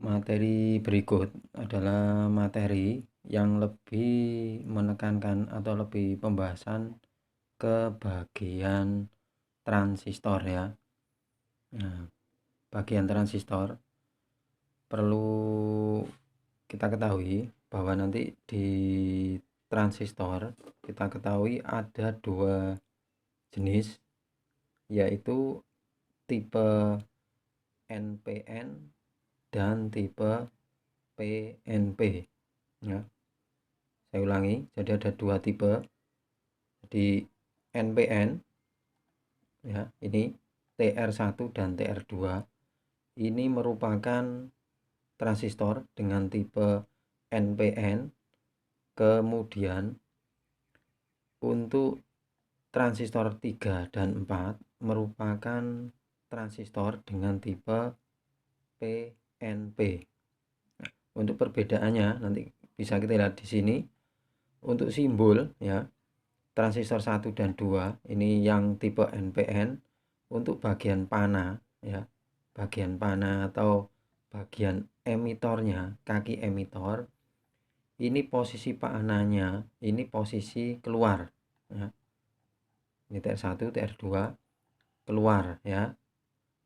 Materi berikut adalah materi yang lebih menekankan atau lebih pembahasan ke bagian transistor ya. Nah, bagian transistor perlu kita ketahui bahwa nanti di transistor kita ketahui ada dua jenis, yaitu tipe NPN dan tipe PNP ya. Saya ulangi, jadi ada dua tipe. Jadi NPN ya, ini TR1 dan TR2 ini merupakan transistor dengan tipe NPN. Kemudian untuk transistor 3 dan 4 merupakan transistor dengan tipe PNP. Nah, untuk perbedaannya nanti bisa kita lihat di sini. Untuk simbol ya, transistor 1 dan 2 ini yang tipe NPN. Untuk bagian pana ya, bagian pana atau bagian emitornya, kaki emitor, ini posisi pananya ini posisi keluar ya. Ini TR1, TR2 keluar ya.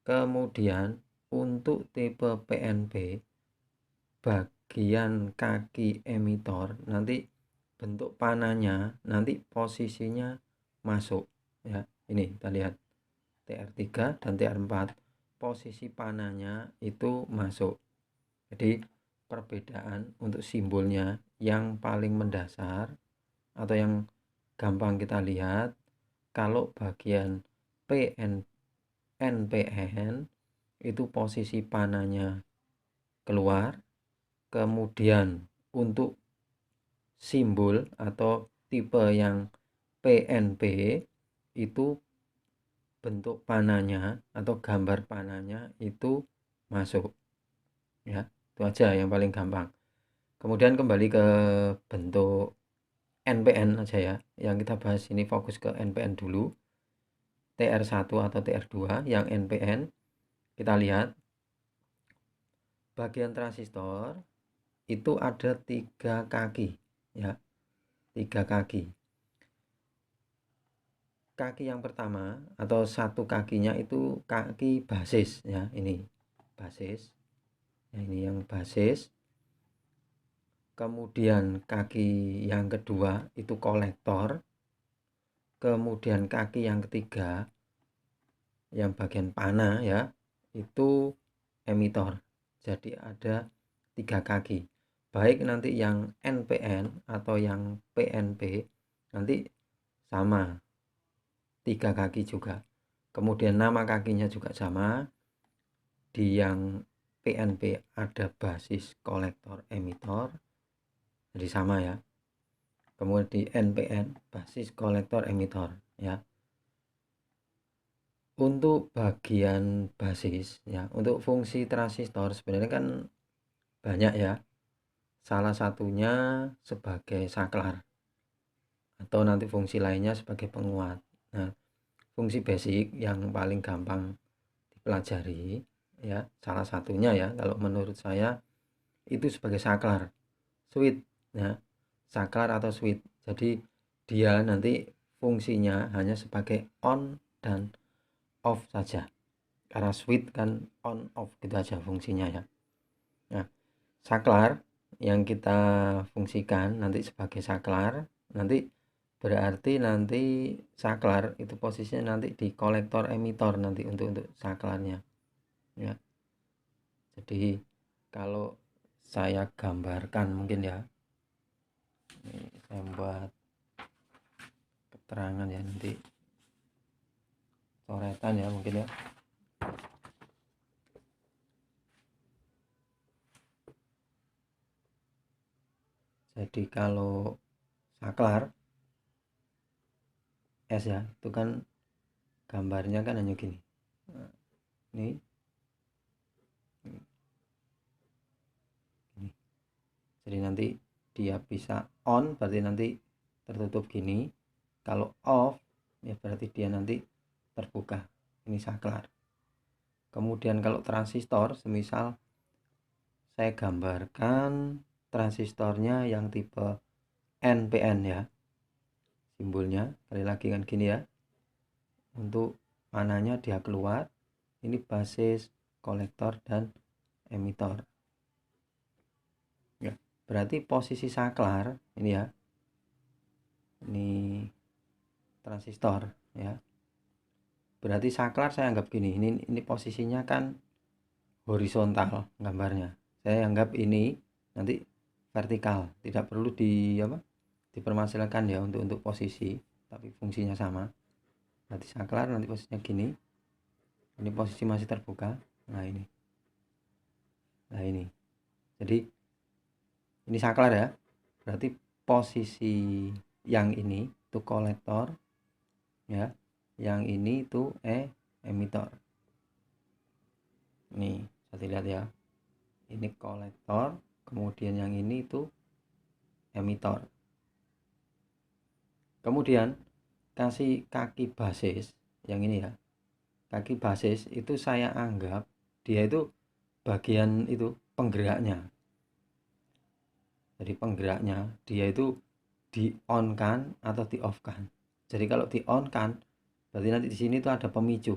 Kemudian untuk tipe PNP, bagian kaki emitor nanti bentuk pananya nanti posisinya masuk ya. Ini kita lihat TR3 dan TR4 posisi pananya itu masuk. Jadi perbedaan untuk simbolnya yang paling mendasar atau yang gampang kita lihat, kalau bagian NPN itu posisi pananya keluar. Kemudian untuk simbol atau tipe yang PNP itu bentuk pananya atau gambar pananya itu masuk ya. Itu aja yang paling gampang. Kemudian kembali ke bentuk NPN aja ya. Yang kita bahas ini fokus ke NPN dulu. TR1 atau TR2 yang NPN, kita lihat bagian transistor itu ada 3 kaki ya. 3 kaki. Kaki yang pertama atau satu kakinya itu kaki basis ya, ini basis. Ya, ini yang basis. Kemudian kaki yang kedua itu kolektor. Kemudian kaki yang ketiga yang bagian pana ya, itu emitor. Jadi ada 3 kaki. Baik nanti yang NPN atau yang PNP nanti sama 3 kaki juga. Kemudian nama kakinya juga sama. Di yang PNP ada basis kolektor emitor, jadi sama ya. Kemudian di NPN basis kolektor emitor ya. Untuk bagian basis ya, untuk fungsi transistor sebenarnya kan banyak ya. Salah satunya sebagai saklar atau nanti fungsi lainnya sebagai penguat. Nah, fungsi basic yang paling gampang dipelajari ya, salah satunya ya kalau menurut saya itu sebagai saklar, switch ya, saklar atau switch. Jadi dia nanti fungsinya hanya sebagai on dan off saja, karena switch kan on off gitu aja fungsinya ya. Nah, saklar yang kita fungsikan nanti sebagai saklar, nanti berarti nanti saklar itu posisinya nanti di kolektor emitor nanti untuk saklarnya ya. Jadi kalau saya gambarkan mungkin ya, ini saya buat keterangan ya, nanti coretan ya mungkin ya. Jadi kalau saklar S ya, itu kan gambarnya kan hanya gini. Nah, ini jadi nanti dia bisa on berarti nanti tertutup gini. Kalau off ya berarti dia nanti terbuka. Ini saklar. Kemudian kalau transistor semisal saya gambarkan transistornya yang tipe NPN ya. Simbolnya sekali lagi kan gini ya. Untuk mananya dia keluar, ini basis, kolektor, dan emitor ya. Berarti posisi saklar ini ya, ini transistor ya. Berarti saklar saya anggap gini, ini posisinya kan horizontal gambarnya. Saya anggap ini nanti vertikal, tidak perlu dipermasalahkan ya untuk posisi, tapi fungsinya sama. Berarti saklar nanti posisinya gini. Ini posisi masih terbuka. Nah ini. Jadi ini saklar ya. Berarti posisi yang ini itu kolektor ya. Yang ini itu emitor. Nih, bisa dilihat ya. Ini kolektor, kemudian yang ini itu emitor. Kemudian kasih kaki basis yang ini ya. Kaki basis itu saya anggap dia itu bagian itu penggeraknya. Jadi penggeraknya dia itu di on kan atau di off kan. Jadi kalau di on kan berarti nanti di sini tuh ada pemicu.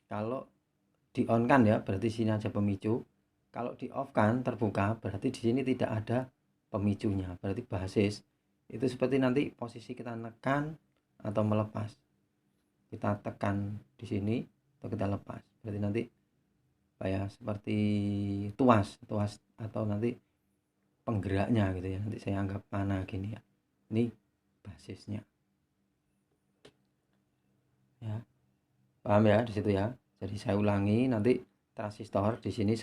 Kalau di on kan ya berarti sini aja pemicu. Kalau di off kan terbuka berarti di sini tidak ada pemicunya. Berarti basis itu seperti nanti posisi kita nekan atau melepas. Kita tekan di sini atau kita lepas. Berarti nanti kayak seperti tuas atau nanti penggeraknya gitu ya. Nanti saya anggap panah gini ya. Ini basisnya. Ya. Paham ya di situ ya. Jadi saya ulangi, nanti transistor di sini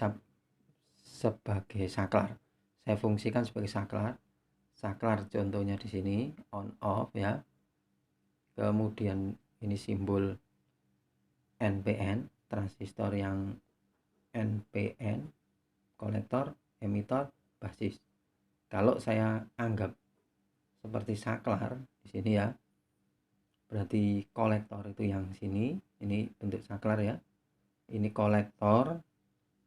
sebagai saklar. Saya fungsikan sebagai saklar. Saklar contohnya di sini on off ya. Kemudian ini simbol NPN, transistor yang NPN, kolektor, emitor, basis. Kalau saya anggap seperti saklar di sini ya, berarti kolektor itu yang sini, ini bentuk saklar ya. Ini kolektor,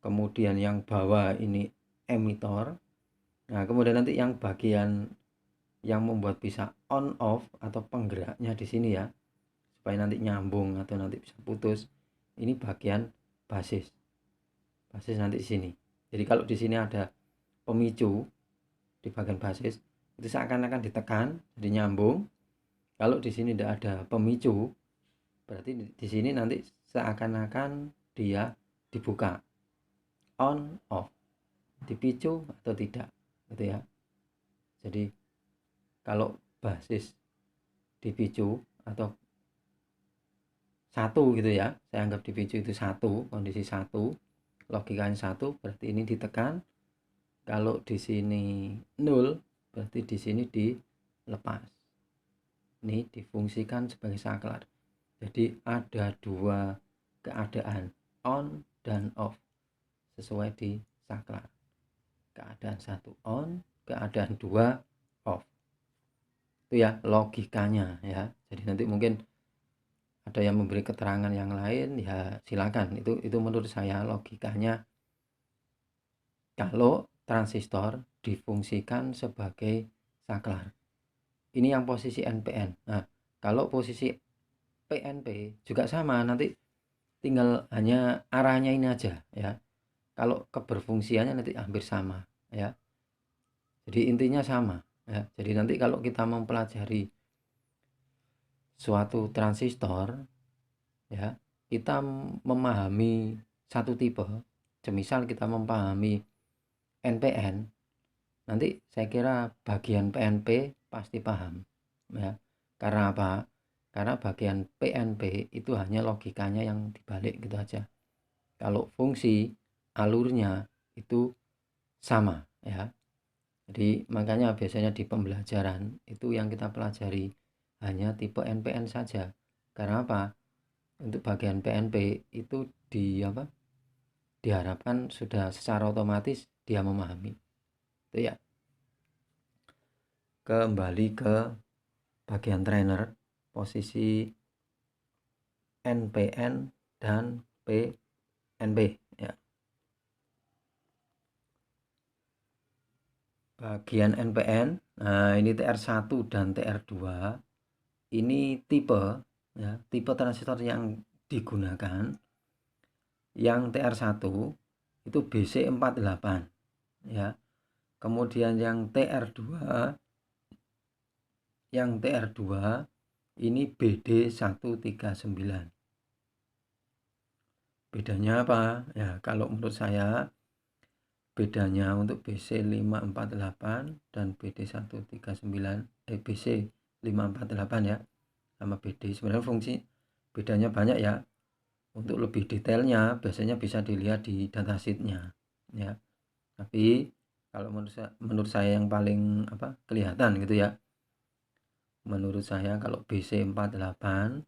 kemudian yang bawah ini emitor. Nah, kemudian nanti yang bagian yang membuat bisa on off atau penggeraknya di sini ya, supaya nanti nyambung atau nanti bisa putus. Ini bagian basis. Basis nanti di sini. Jadi kalau di sini ada pemicu di bagian basis, itu seakan-akan ditekan, jadi nyambung. Kalau di sini tidak ada pemicu, berarti di sini nanti seakan-akan dia dibuka, on off, dipicu atau tidak, gitu ya. Jadi kalau basis dipicu atau satu gitu ya, saya anggap dipicu itu satu, kondisi satu, logikanya satu, berarti ini ditekan. Kalau di sini 0, berarti di sini dilepas. Ini difungsikan sebagai saklar. Jadi ada dua keadaan, on dan off, sesuai di saklar. Keadaan satu on, keadaan dua off. Itu ya logikanya ya. Jadi nanti mungkin ada yang memberi keterangan yang lain ya silakan. Itu menurut saya logikanya kalau transistor difungsikan sebagai saklar. Ini yang posisi NPN. Nah, kalau posisi PNP juga sama, nanti tinggal hanya arahnya ini aja ya. Kalau keberfungsiannya nanti hampir sama ya. Jadi intinya sama ya. Jadi nanti kalau kita mempelajari suatu transistor ya, kita memahami satu tipe, semisal kita memahami NPN, nanti saya kira bagian PNP pasti paham ya. Karena apa? Karena bagian PNP itu hanya logikanya yang dibalik gitu aja. Kalau fungsi alurnya itu sama ya. Jadi makanya biasanya di pembelajaran itu yang kita pelajari hanya tipe NPN saja. Karena apa? Untuk bagian PNP itu diharapkan sudah secara otomatis dia memahami. Itu ya. Kembali ke bagian trainer, posisi NPN dan PNP ya. bagian NPN. Nah, ini TR1 dan TR2. Ini tipe ya, tipe transistor yang digunakan. Yang TR1 itu BC48 ya. Kemudian yang TR2 ini BD139. Bedanya apa? Ya, kalau menurut saya bedanya untuk BC548 dan BC548 ya sama BD sebenarnya fungsi bedanya banyak ya. Untuk lebih detailnya biasanya bisa dilihat di datasheetnya ya. Tapi kalau menurut saya yang paling kelihatan gitu ya. Menurut saya kalau BC48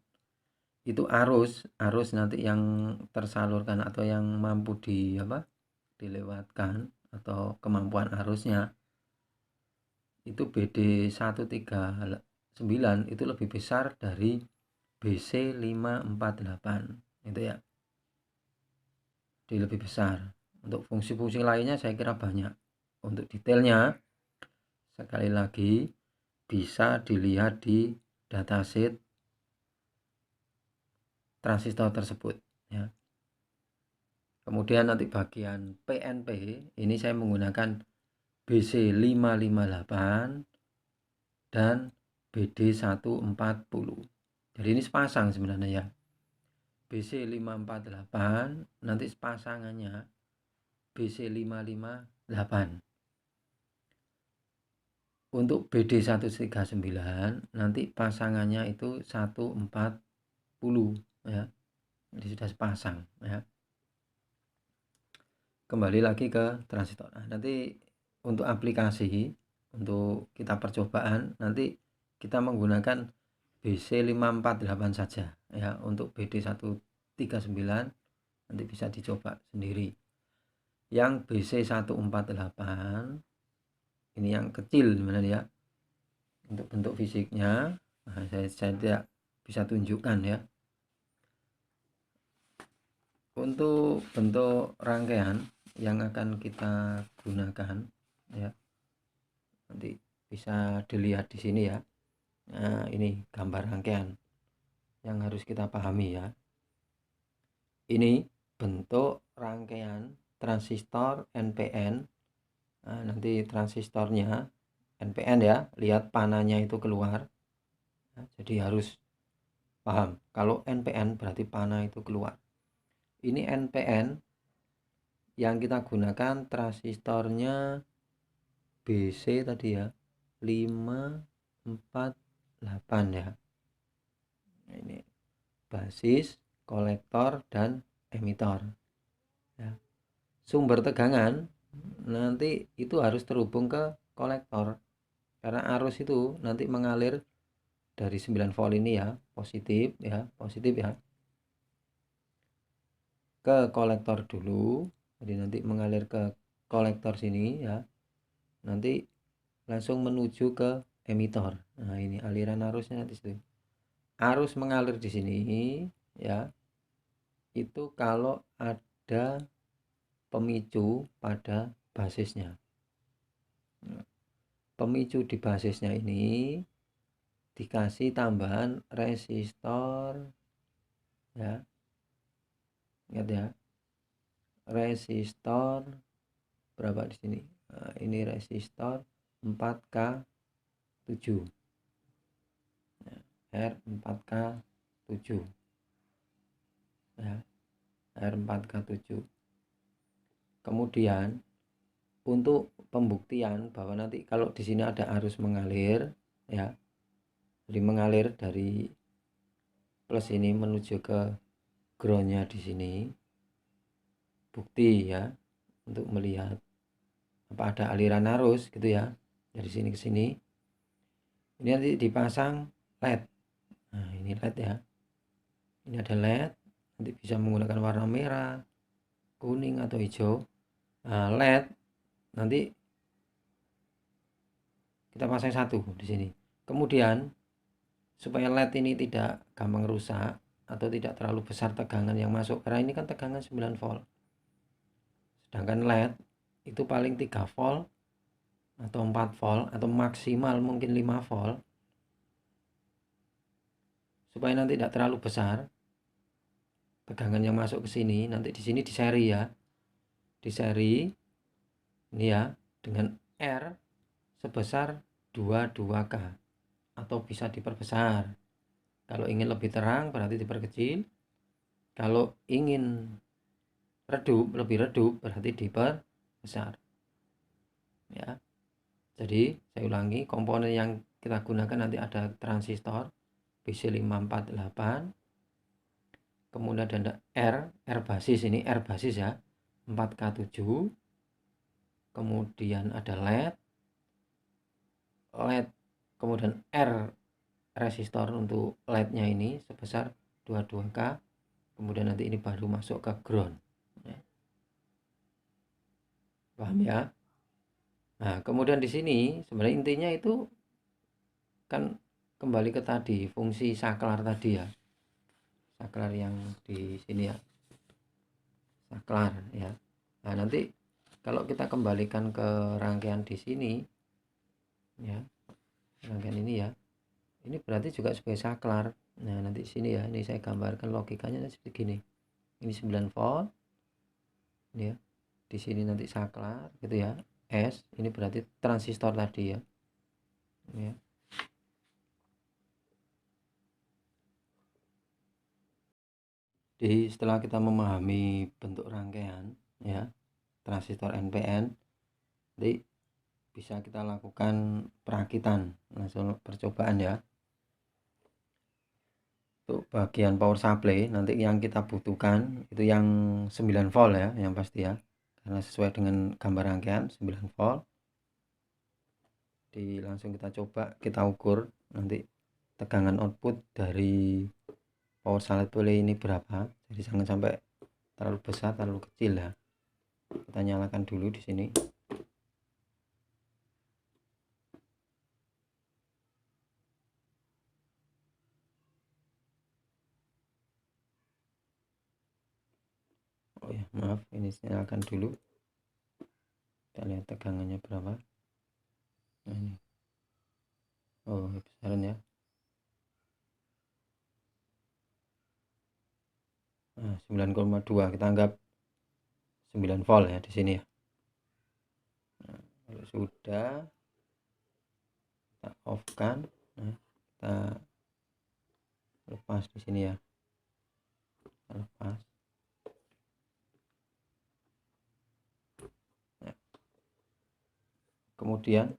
itu arus nanti yang tersalurkan atau yang mampu dilewatkan atau kemampuan arusnya itu BD139 itu lebih besar dari BC548 itu ya. Jadi lebih besar. Untuk fungsi-fungsi lainnya saya kira banyak. Untuk detailnya sekali lagi bisa dilihat di datasheet transistor tersebut ya. Kemudian nanti bagian PNP ini saya menggunakan BC558 dan BD140. Jadi ini sepasang sebenarnya ya. BC548 nanti pasangannya BC558. Untuk BD139 nanti pasangannya itu 140 ya. Jadi sudah sepasang ya. Kembali lagi ke transistor. Nah, nanti untuk aplikasi, untuk kita percobaan nanti kita menggunakan BC548 saja ya. Untuk BD139 nanti bisa dicoba sendiri. Yang BC148 ini yang kecil sebenarnya ya. Untuk bentuk fisiknya saya tidak bisa tunjukkan ya. Untuk bentuk rangkaian yang akan kita gunakan ya, nanti bisa dilihat di sini ya. Nah, ini gambar rangkaian yang harus kita pahami ya. Ini bentuk rangkaian transistor NPN. Nah, nanti transistornya NPN ya, lihat pananya itu keluar. Nah, jadi harus paham kalau NPN berarti pana itu keluar. Ini NPN yang kita gunakan transistornya BC tadi ya 548 ya. Ini basis, kolektor, dan emitor ya. Sumber tegangan nanti itu harus terhubung ke kolektor karena arus itu nanti mengalir dari 9 volt ini ya, positif ya ke kolektor dulu. Jadi nanti mengalir ke kolektor sini ya, nanti langsung menuju ke emitor. Nah, ini aliran arusnya nanti situ. Arus mengalir di sini ya. Itu kalau ada pemicu pada basisnya. Pemicu di basisnya ini dikasih tambahan resistor ya. Ingat ya. Resistor berapa di sini? Nah, ini resistor 4K7. R4K7 ya, R4K7. Kemudian untuk pembuktian bahwa nanti kalau di sini ada arus mengalir ya, jadi mengalir dari plus ini menuju ke groundnya di sini, bukti ya untuk melihat apa ada aliran arus gitu ya dari sini ke sini. Ini nanti dipasang LED. Nah, ini LED ya. Ini ada LED, nanti bisa menggunakan warna merah, kuning atau hijau. Nah, LED nanti kita pasang satu di sini. Kemudian supaya LED ini tidak gampang rusak atau tidak terlalu besar tegangan yang masuk, karena ini kan tegangan 9 volt. Sedangkan LED itu paling 3 volt atau 4 volt atau maksimal mungkin 5 volt, supaya nanti tidak terlalu besar tegangan yang masuk ke sini. Nanti di sini di seri ya, di seri ini ya, dengan R sebesar 22K, atau bisa diperbesar. Kalau ingin lebih terang berarti diperkecil, kalau ingin redup, lebih redup berarti diperbesar ya. Jadi saya ulangi, komponen yang kita gunakan nanti ada transistor BC548, kemudian ada R basis, ini R basis ya, 4K7, kemudian ada LED, kemudian R resistor untuk LED-nya ini sebesar 22K, kemudian nanti ini baru masuk ke ground ya. Paham ya? Nah, kemudian di sini sebenarnya intinya itu kan kembali ke tadi fungsi saklar tadi ya, saklar yang di sini ya, saklar ya. Nah, nanti kalau kita kembalikan ke rangkaian di sini ya, rangkaian ini ya, ini berarti juga sebagai saklar. Nah, nanti sini ya, ini saya gambarkan logikanya seperti gini. Ini 9 volt ya. Di sini nanti saklar gitu ya. S ini berarti transistor tadi ya. Ya. Jadi setelah kita memahami bentuk rangkaian ya, transistor NPN, jadi bisa kita lakukan perakitan langsung percobaan ya. Untuk bagian power supply nanti yang kita butuhkan itu yang 9 volt ya, yang pasti ya, karena sesuai dengan gambar rangkaian 9 volt. Jadi langsung kita coba, kita ukur nanti tegangan output dari power supply ini berapa. Jadi jangan sampai terlalu besar terlalu kecil ya. Kita nyalakan dulu di sini. Oh ya, maaf, ini nyalakan dulu. Kita lihat tegangannya berapa. Nah, ini. Oh, besaran ya. Nah, 9,2 kita anggap 9 volt ya di sini ya. Nah, kalau sudah kita off kan, nah, kita lepas di sini ya. Kita lepas. Nah, kemudian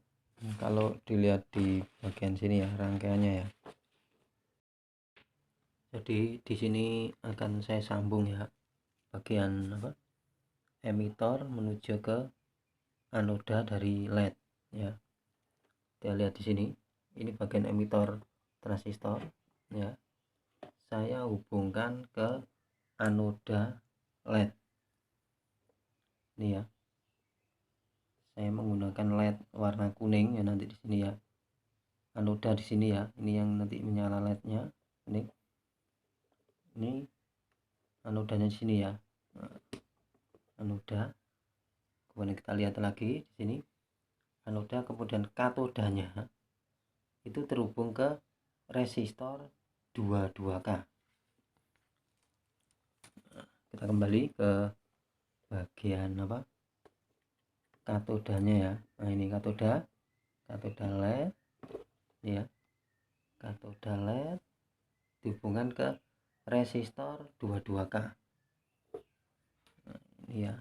kalau dilihat di bagian sini ya, rangkaiannya ya. Jadi di sini akan saya sambung ya, bagian apa? Emitor menuju ke anoda dari LED ya. Kita lihat di sini, ini bagian emitor transistor ya. Saya hubungkan ke anoda LED. Ini ya. Saya menggunakan LED warna kuning ya nanti di sini ya. Anoda di sini ya. Ini yang nanti menyala LED-nya. Ini anodanya di sini ya. Nah, anoda. Kemudian kita lihat lagi di sini. Anoda, kemudian katodanya itu terhubung ke resistor 22K. Nah, kita kembali ke bagian apa, katodanya ya. Nah, ini katoda LED ya, katoda LED dihubungkan ke resistor 22K. Nah, ini ya,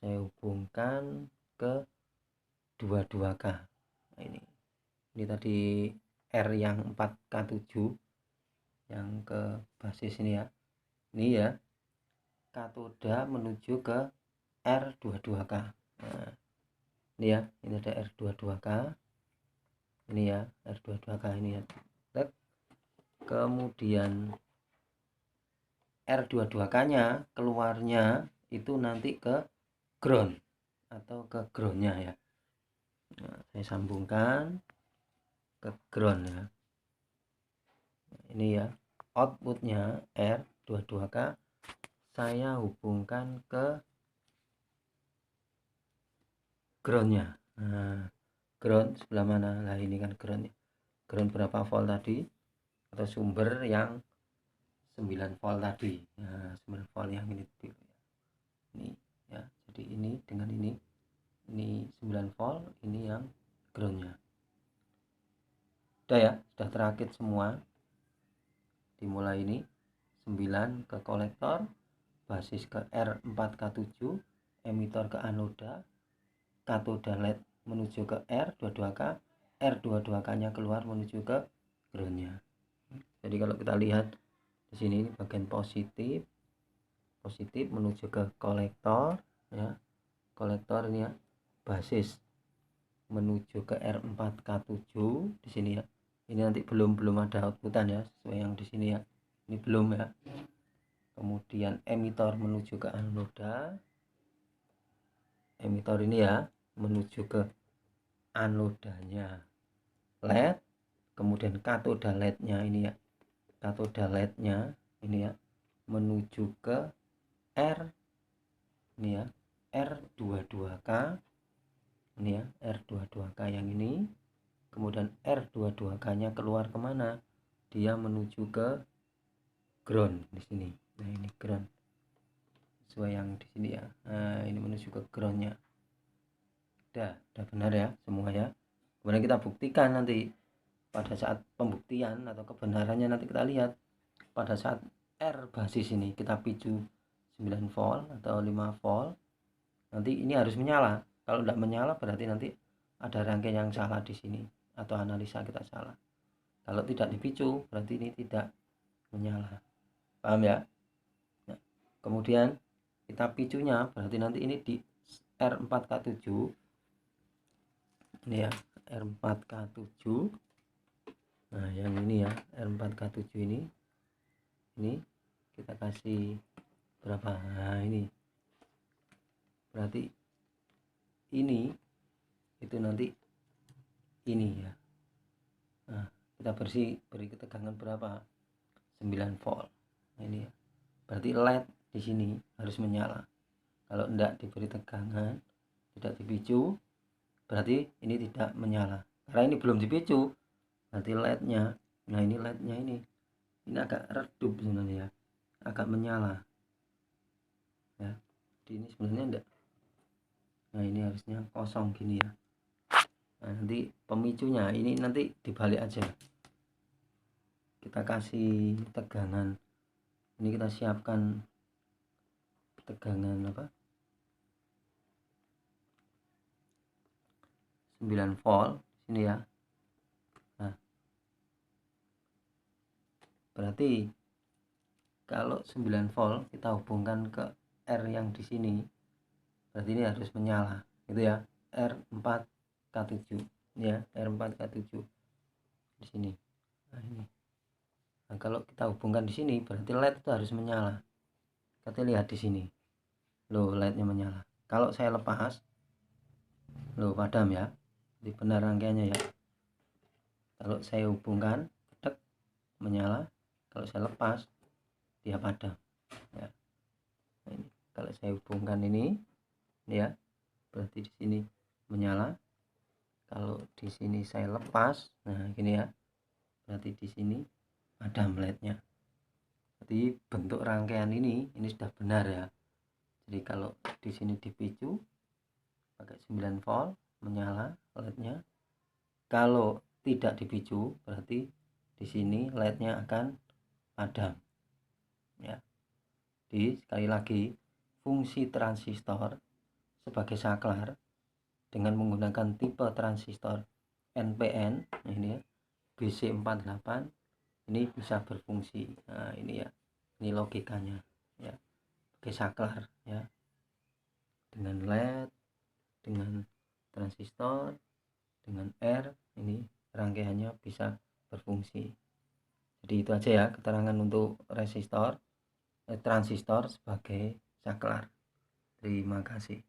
saya hubungkan ke 22K. Nah, ini tadi R yang 4K7 yang ke basis ini ya. Ini ya, katoda menuju ke R22K. Nah, ini ya, ini ada R22K. Ini ya, R22K ini ya. Kemudian R22K-nya keluarnya itu nanti ke ground atau ke groundnya ya. Nah, saya sambungkan ke ground ya. Nah, ini ya, outputnya R22K saya hubungkan ke groundnya. Nah, ground sebelah mana? Nah, ini kan groundnya. Ground berapa volt tadi? Atau sumber yang 9 volt tadi. Nah, 9 volt yang ini ya. Jadi ini dengan ini 9 volt, ini yang groundnya. Udah ya, sudah terakit semua. Dimulai ini 9 ke kolektor, basis ke R4K7, emitor ke anoda, katoda LED menuju ke R22K, R22K nya keluar menuju ke groundnya. Jadi kalau kita lihat di sini bagian positif menuju ke kolektor ya, kolektor ini ya, basis menuju ke R4K7 di sini ya. Ini nanti belum ada outputan ya, sesuai yang di sini ya. Ini belum ya. Kemudian emitor menuju ke anoda. Emitor ini ya menuju ke anodanya LED. Kemudian katoda LED-nya ini ya. Katoda LED-nya ini ya menuju ke R ini ya, R22K. Ini ya, R22K yang ini. Kemudian R22K nya keluar kemana? Dia menuju ke ground di sini. Nah, ini ground sesuai yang di sini ya. Nah, ini menuju ke groundnya. Udah benar ya semua ya. Kemudian kita buktikan nanti pada saat pembuktian atau kebenarannya, nanti kita lihat pada saat R basis ini kita picu 9 volt atau 5 volt, nanti ini harus menyala. Kalau tidak menyala berarti nanti ada rangkaian yang salah di sini atau analisa kita salah. Kalau tidak dipicu berarti ini tidak menyala. Paham ya? Nah, kemudian kita picunya berarti nanti ini di R4K7 ini ya, R4K7. Nah, yang ini ya, R4K7 ini kita kasih berapa? Nah, ini berarti ini itu nanti ini ya. Nah, kita beri ketegangan berapa? 9 volt. Nah, ini ya. Berarti LED di sini harus menyala. Kalau tidak diberi tegangan, tidak dipicu, berarti ini tidak menyala. Karena ini belum dipicu, berarti LED-nya, nah ini LED-nya ini agak redup sebenarnya ya, agak menyala. Ya, jadi ini sebenarnya enggak. Nah, ini harusnya kosong gini ya. Nah, nanti pemicunya ini nanti dibalik aja. Kita kasih tegangan. Ini kita siapkan tegangan apa? 9 volt sini ya. Nah, berarti kalau 9 volt kita hubungkan ke R yang di sini, berarti ini harus menyala, gitu ya. R4K7 ya, R4K7 di sini. Nah, ini. Nah, kalau kita hubungkan di sini berarti LED itu harus menyala. Kita lihat di sini. Loh, LED-nya menyala. Kalau saya lepas, loh padam ya. Jadi benar rangkaiannya ya. Kalau saya hubungkan, tek, menyala. Kalau saya lepas, dia padam. Ya. Nah, ini. Kalau saya hubungkan ini ya, berarti di sini menyala. Kalau di sini saya lepas, nah gini ya. Berarti di sini padam LED-nya. Jadi bentuk rangkaian ini sudah benar ya. Jadi kalau di sini dipicu pakai 9 volt menyala LED-nya. Kalau tidak dipicu berarti di sini LED-nya akan padam. Ya. Jadi sekali lagi, fungsi transistor sebagai saklar dengan menggunakan tipe transistor NPN ini ya, BC48 ini bisa berfungsi. Nah, ini ya, ini logikanya ya, sebagai saklar ya, dengan LED, dengan transistor, dengan R, ini rangkaiannya bisa berfungsi. Jadi itu aja ya keterangan untuk transistor sebagai saklar. Terima kasih.